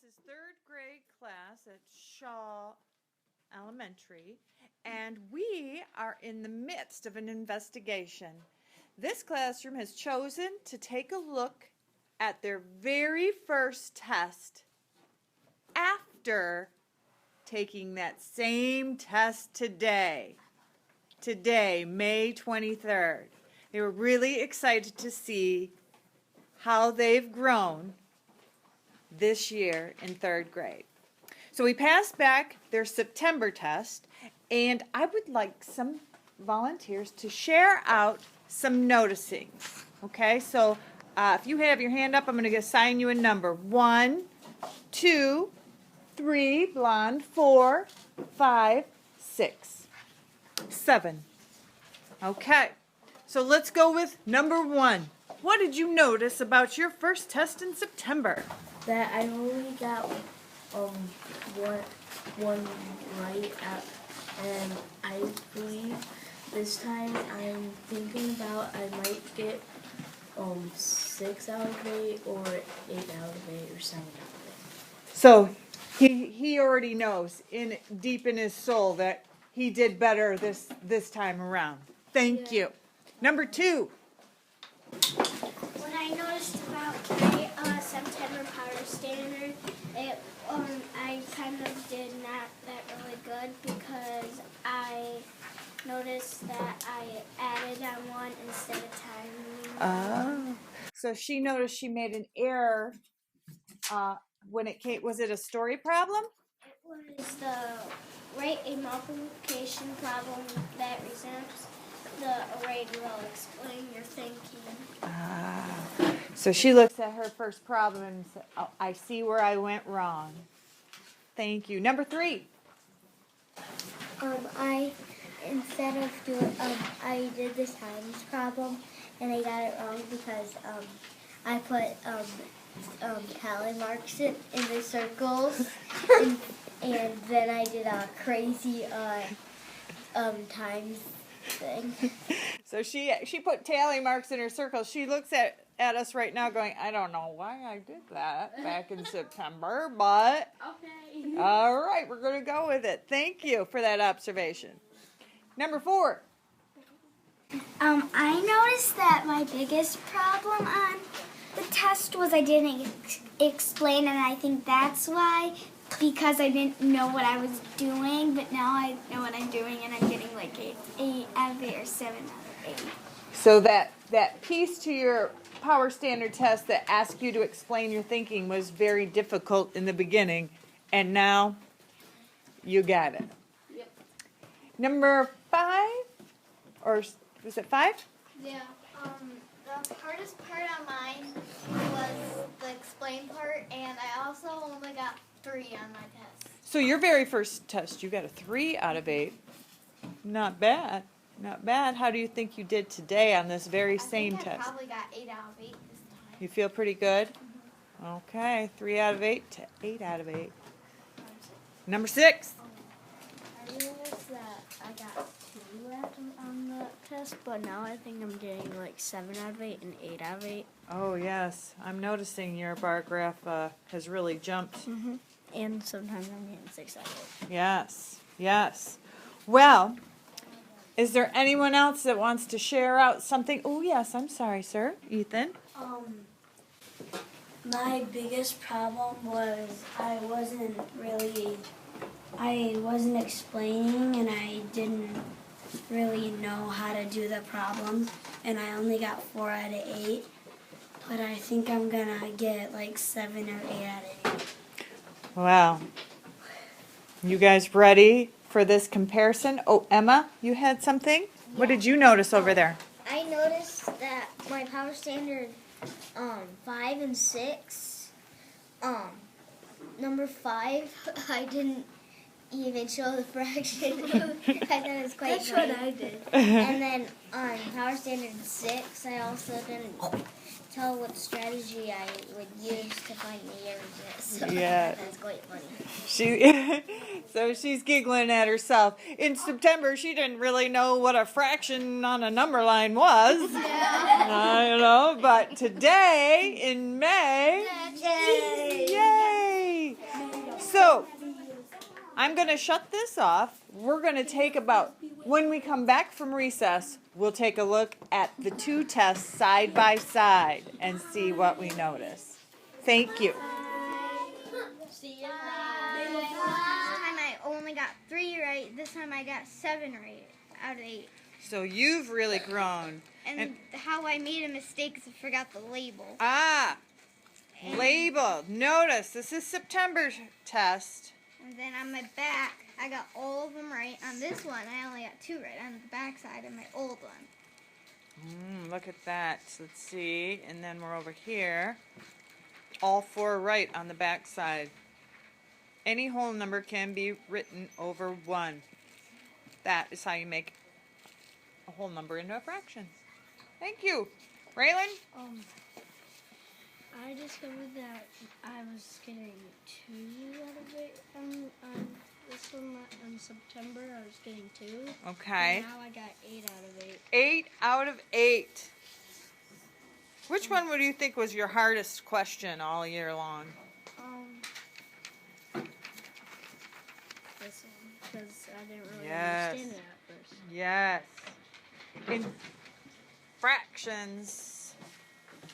is third grade class at Shaw Elementary, and we are in the midst of an investigation. This classroom has chosen to take a look at their very first test after taking that same test today, May 23rd. They were really excited to see how they've grown this year in third grade. So we passed back their September test, and I would like some volunteers to share out some noticing. Okay, so if you have your hand up, I'm going to assign you a number. 1, 2, 3, blonde, 4, 5, 6, 7. Okay, so let's go with number 1. What did you notice about your first test in September? That I only got one right at, and I believe this time I'm thinking about I might get 6 out of 8 or 8 out of 8 or 7 out of 8. So he already knows deep in his soul that he did better this time around. Thank you. Number 2. What I noticed about my September power standard, I kind of did not that really good because I noticed that I added on one instead of timing. Oh. So she noticed she made an error when it came. Was it a story problem? It was a multiplication problem that resembles the array will explain your thinking. So she looks at her first problem and says, oh, I see where I went wrong. Thank you. Number 3. Instead of doing, I did the times problem, and I got it wrong because I put tally marks in the circles, and then I did a crazy times thing. So she put tally marks in her circles. She looks at us right now going, I don't know why I did that back in September, but Okay. All right, we're going to go with it. Thank you for that observation. Number 4. I noticed that my biggest problem on the test was I didn't explain, and I think that's why, because I didn't know what I was doing, but now I know what I'm doing, and I'm getting like 8 out of 8 or 7 out of 8. So that piece to your power standard test that asked you to explain your thinking was very difficult in the beginning, and now you got it. Yep. Number 5, or was it 5? Yeah. The hardest part on mine was the explain part, and I also only got 3 on my test. So your very first test, you got a 3 out of 8. Not bad. Not bad. How do you think you did today on this very same I think I test? probably got 8 out of 8 this time. You feel pretty good? Mm-hmm. Okay, 3 out of 8 to 8 out of 8. Number 6. I realized that I got 2 left on the test, but now I think I'm getting like 7 out of 8 and 8 out of 8. Oh, yes. I'm noticing your bar graph has really jumped. Mm-hmm. And sometimes I'm getting 6 out of 8. Yes, yes. Well, is there anyone else that wants to share out something? Oh, yes, I'm sorry, sir. Ethan? My biggest problem was I wasn't explaining, and I didn't really know how to do the problem, and I only got 4 out of 8, but I think I'm gonna get like 7 or 8 out of 8. Wow. You guys ready for this comparison? Oh, Emma, you had something? What did you notice over there? I noticed that my power standard 5 and 6, number 5, I didn't even show the fraction. I thought it was quite That's what I did. And then on power standard 6, I also didn't tell what strategy I would use to find the errors. So Yeah. that's quite funny. So she's giggling at herself. In September, she didn't really know what a fraction on a number line was. But today, in May, yay! So, I'm going to shut this off. We're going to take when we come back from recess, we'll take a look at the two tests side by side and see what we notice. Thank you. Last time I only got 3 right. This time I got 7 right out of 8. So you've really grown. And how I made a mistake is I forgot the label. Label. Notice, this is September's test. And then on my back, I got all of them right. On this one, I only got 2 right on the back side of my old one. Look at that. So let's see. And then we're over here. All 4 right on the back side. Any whole number can be written over 1. That is how you make a whole number into a fraction. Thank you. Raylan? I discovered that I was getting 2 out of 8 on this one in September. I was getting 2. Okay. And now I got 8 out of 8. 8 out of 8. Which one would you think was your hardest question all year long? This one, because I didn't really Yes. understand it at first. Yes. In fractions.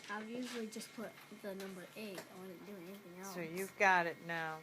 I usually just put the number 8. I wouldn't do anything else. So you've got it now.